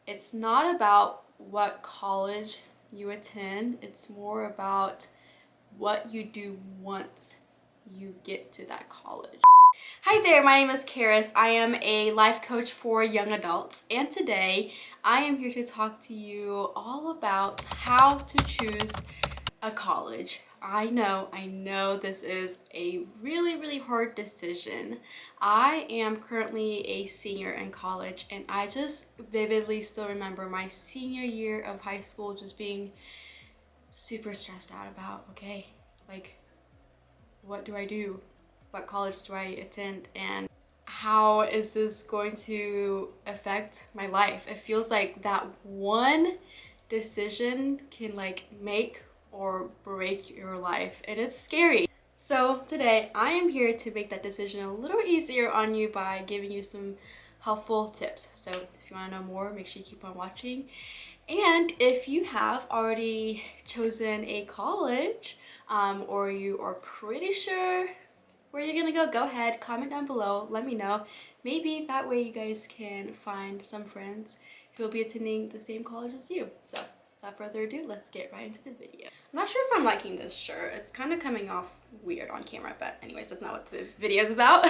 it's not about what college you attend, it's more about what you do once you get to that college. Hi there, my name is Karis. I am a life coach for young adults, and today I am here to talk to you all about how to choose a college. I know this is a really hard decision. I am currently a senior in college, and I just vividly still remember my senior year of high school just being super stressed out about, okay, like, what do I do? What college do I attend? And how is this going to affect my life? It feels like that one decision can like make or break your life, and it's scary. So today I am here to make that decision a little easier on you by giving you some helpful tips. So if you want to know more, make sure you keep on watching. And if you have already chosen a college, or you are pretty sure where you're gonna go ahead, comment down below, let me know. Maybe that way you guys can find some friends who will be attending the same college as you. So without further ado, let's get right into the video. I'm not sure if I'm liking this shirt. It's kind of coming off weird on camera, but anyways, that's not what the video is about.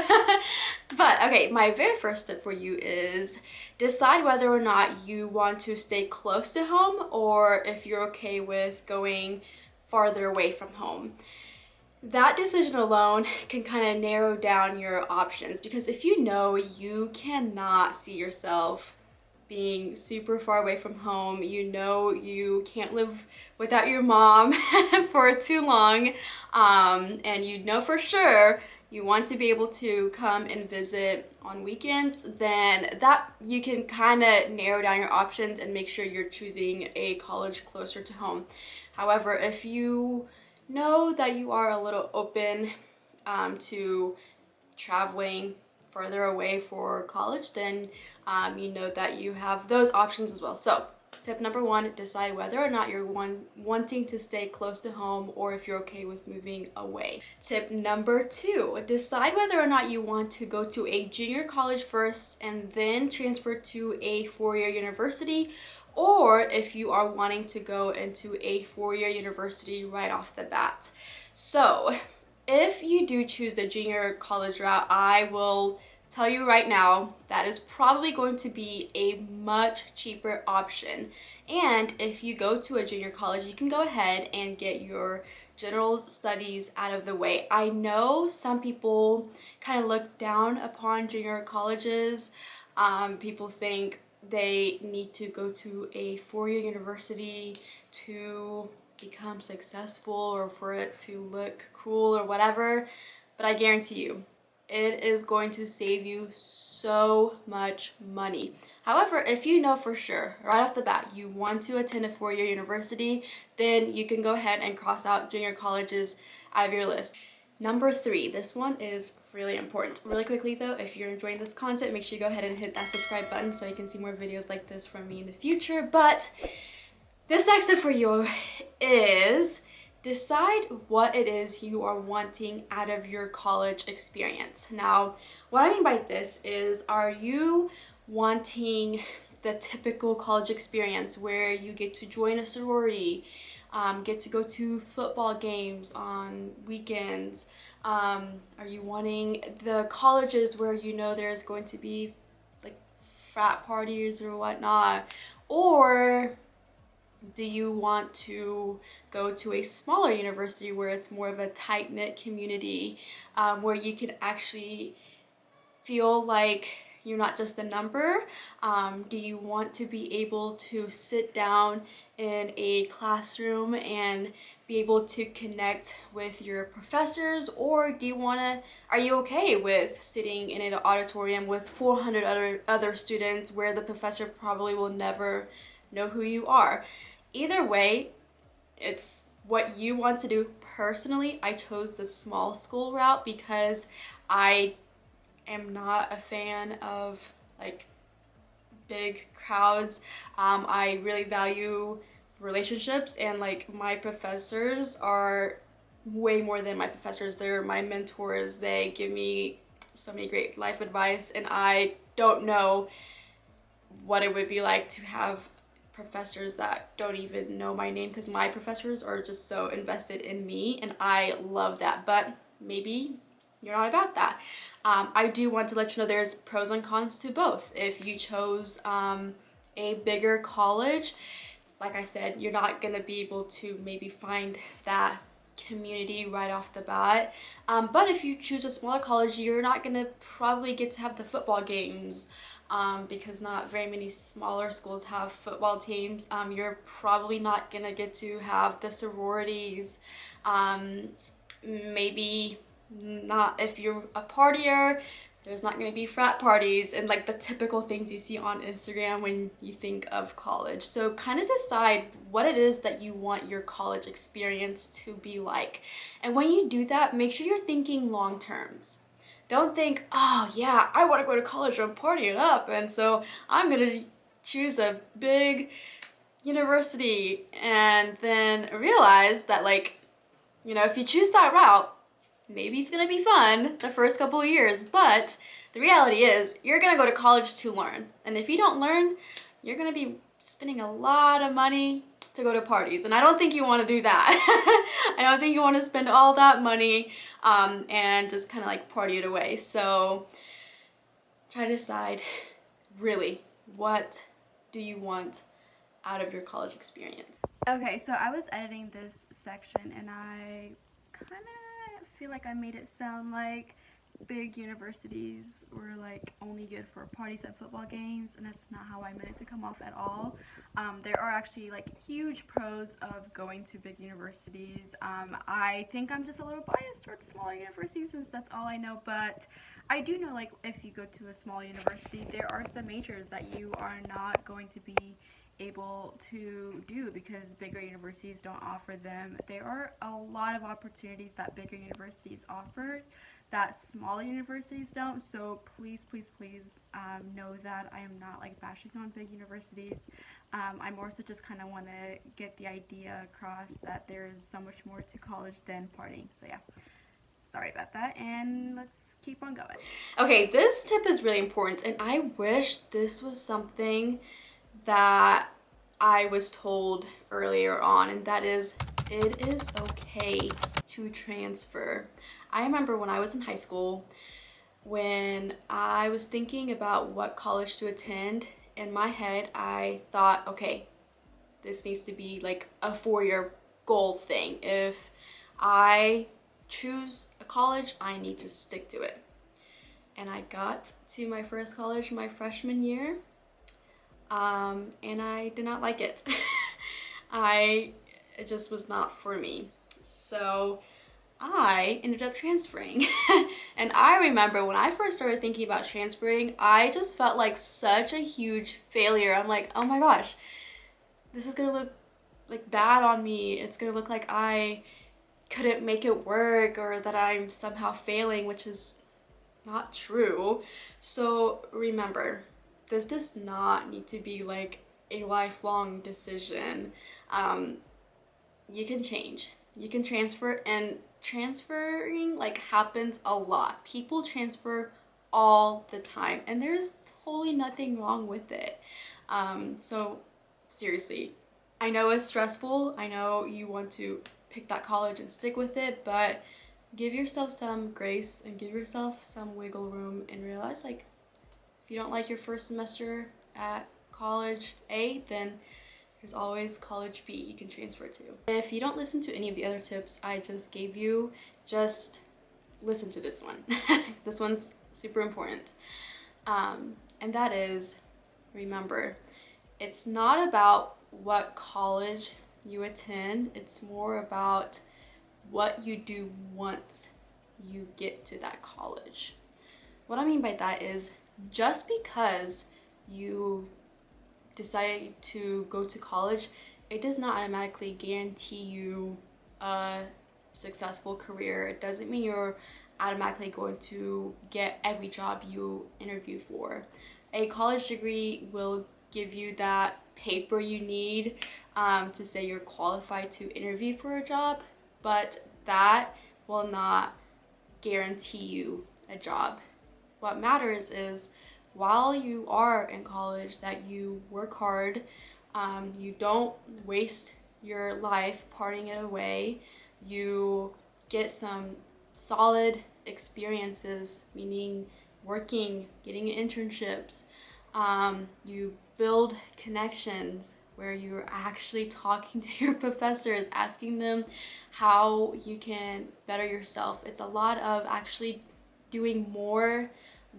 But okay, my very first tip for you is decide whether or not you want to stay close to home or if you're okay with going farther away from home. That decision alone can kind of narrow down your options, because if you know you cannot see yourself being super far away from home, you know you can't live without your mom for too long, and you know for sure you want to be able to come and visit on weekends, then that you can kind of narrow down your options and make sure you're choosing a college closer to home. However, if you know that you are a little open to traveling further away for college, then you know that you have those options as well. So tip number one, decide whether or not you're wanting to stay close to home or if you're okay with moving away. Tip number two, decide whether or not you want to go to a junior college first and then transfer to a four-year university, or if you are wanting to go into a four-year university right off the bat. So if you do choose the junior college route, I will tell you right now that is probably going to be a much cheaper option. And if you go to a junior college, you can go ahead and get your general studies out of the way. I know some people kind of look down upon junior colleges. People think they need to go to a four-year university to become successful or for it to look cool or whatever, but I guarantee you it is going to save you so much money. However, if you know for sure right off the bat you want to attend a four-year university, then you can go ahead and cross out junior colleges out of your list. Number three, this one is really important. Really quickly though, if you're enjoying this content, make sure you go ahead and hit that subscribe button so you can see more videos like this from me in the future. But this next tip for you is decide what it is you are wanting out of your college experience. Now, what I mean by this is, are you wanting the typical college experience where you get to join a sorority, get to go to football games on weekends? Are you wanting the colleges where you know there's going to be like frat parties or whatnot? Or do you want to go to a smaller university where it's more of a tight-knit community, where you can actually feel like you're not just a number? Do you want to be able to sit down in a classroom and be able to connect with your professors? Or are you okay with sitting in an auditorium with 400 other students where the professor probably will never know who you are? Either way, it's what you want to do. Personally, I chose the small school route because I am not a fan of like big crowds. I really value relationships, and like my professors are way more than my professors. They're my mentors. They give me so many great life advice, and I don't know what it would be like to have professors that don't even know my name, because my professors are just so invested in me and I love that. But maybe you're not about that. I do want to let you know there's pros and cons to both. If you chose a bigger college, like I said, you're not gonna be able to maybe find that community right off the bat. But if you choose a smaller college, you're not gonna probably get to have the football games, because not very many smaller schools have football teams. You're probably not gonna get to have the sororities. Maybe not if you're a partier. There's not going to be frat parties and like the typical things you see on Instagram when you think of college. So kind of decide what it is that you want your college experience to be like. And when you do that, make sure you're thinking long terms. Don't think, oh yeah, I want to go to college and party it up, and so I'm going to choose a big university, and then realize that, like, you know, if you choose that route, maybe it's gonna be fun the first couple of years, but the reality is you're gonna go to college to learn. And if you don't learn, you're gonna be spending a lot of money to go to parties. And I don't think you wanna do that. I don't think you wanna spend all that money and just kind of like party it away. So try to decide really, what do you want out of your college experience? Okay, so I was editing this section and I kind of feel like I made it sound like big universities were like only good for parties and football games, and that's not how I meant it to come off at all. There are actually like huge pros of going to big universities. I think I'm just a little biased towards smaller universities since that's all I know, but I do know, like, if you go to a small university, there are some majors that you are not going to be able to do because bigger universities don't offer them. There are a lot of opportunities that bigger universities offer that smaller universities don't. So please, please, please know that I am not like bashing on big universities. I more so just kind of want to get the idea across that there is so much more to college than partying. So yeah. Sorry about that, and let's keep on going. Okay, this tip is really important, and I wish this was something that I was told earlier on, and that is, it is okay to transfer. I remember when I was in high school, when I was thinking about what college to attend, in my head I thought, okay, this needs to be like a 4-year goal thing. If I choose a college, I need to stick to it. And I got to my first college my freshman year, and I did not like it. It just was not for me. So I ended up transferring. And I remember when I first started thinking about transferring, I just felt like such a huge failure. I'm like, oh my gosh, this is gonna look like bad on me. It's gonna look like I couldn't make it work or that I'm somehow failing, which is not true. So remember, this does not need to be like a lifelong decision. You can change, you can transfer, and transferring like happens a lot. People transfer all the time and there's totally nothing wrong with it. So seriously, I know it's stressful. I know you want to pick that college and stick with it, but give yourself some grace and give yourself some wiggle room and realize, like, if you don't like your first semester at college A, then there's always college B you can transfer to. If you don't listen to any of the other tips I just gave you, just listen to this one. This one's super important. And that is, remember, it's not about what college you attend, it's more about what you do once you get to that college. What I mean by that is, just because you decide to go to college, it does not automatically guarantee you a successful career. It doesn't mean you're automatically going to get every job you interview for. A college degree will give you that paper you need to say you're qualified to interview for a job, but that will not guarantee you a job. What matters is while you are in college that you work hard, you don't waste your life partying it away, you get some solid experiences, meaning working, getting internships, you build connections where you're actually talking to your professors, asking them how you can better yourself. It's a lot of actually doing more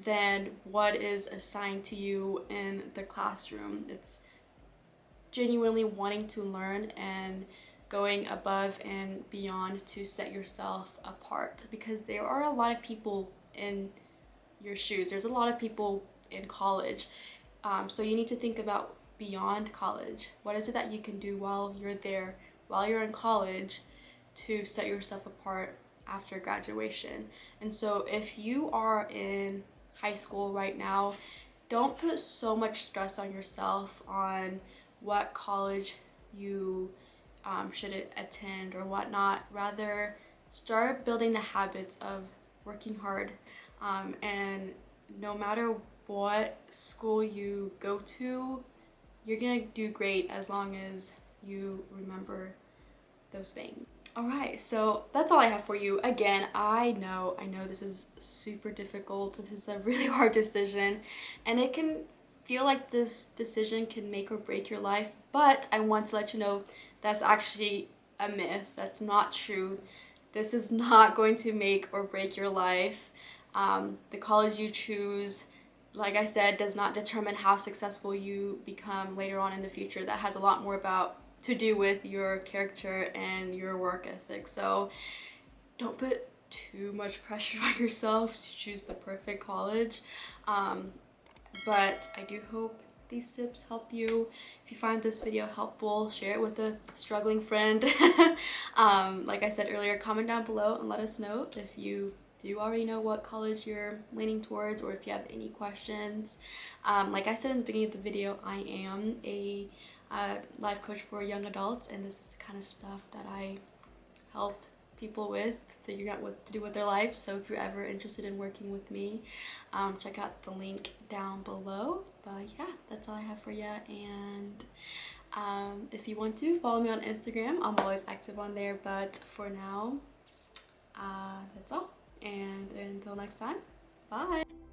than what is assigned to you in the classroom. It's genuinely wanting to learn and going above and beyond to set yourself apart, because there are a lot of people in your shoes. There's a lot of people in college. So you need to think about beyond college. What is it that you can do while you're there, while you're in college, to set yourself apart after graduation? And so if you are in high school right now, don't put so much stress on yourself on what college you should attend or whatnot. Rather, start building the habits of working hard, and no matter what school you go to, you're gonna do great as long as you remember those things. Alright, so that's all I have for you. Again, I know this is super difficult. This is a really hard decision, and it can feel like this decision can make or break your life, but I want to let you know that's actually a myth. That's not true. This is not going to make or break your life. The college you choose, like I said, does not determine how successful you become later on in the future. That has a lot more to do with your character and your work ethic. So don't put too much pressure on yourself to choose the perfect college. But I do hope these tips help you. If you find this video helpful, share it with a struggling friend. Like I said earlier, comment down below and let us know if you do already know what college you're leaning towards, or if you have any questions. Like I said in the beginning of the video, I am a life coach for young adults, and this is the kind of stuff that I help people with, figuring out what to do with their life. So if you're ever interested in working with me, check out the link down below. But yeah, that's all I have for you. And if you want to follow me on Instagram, I'm always active on there. But for now, that's all. And until next time, bye.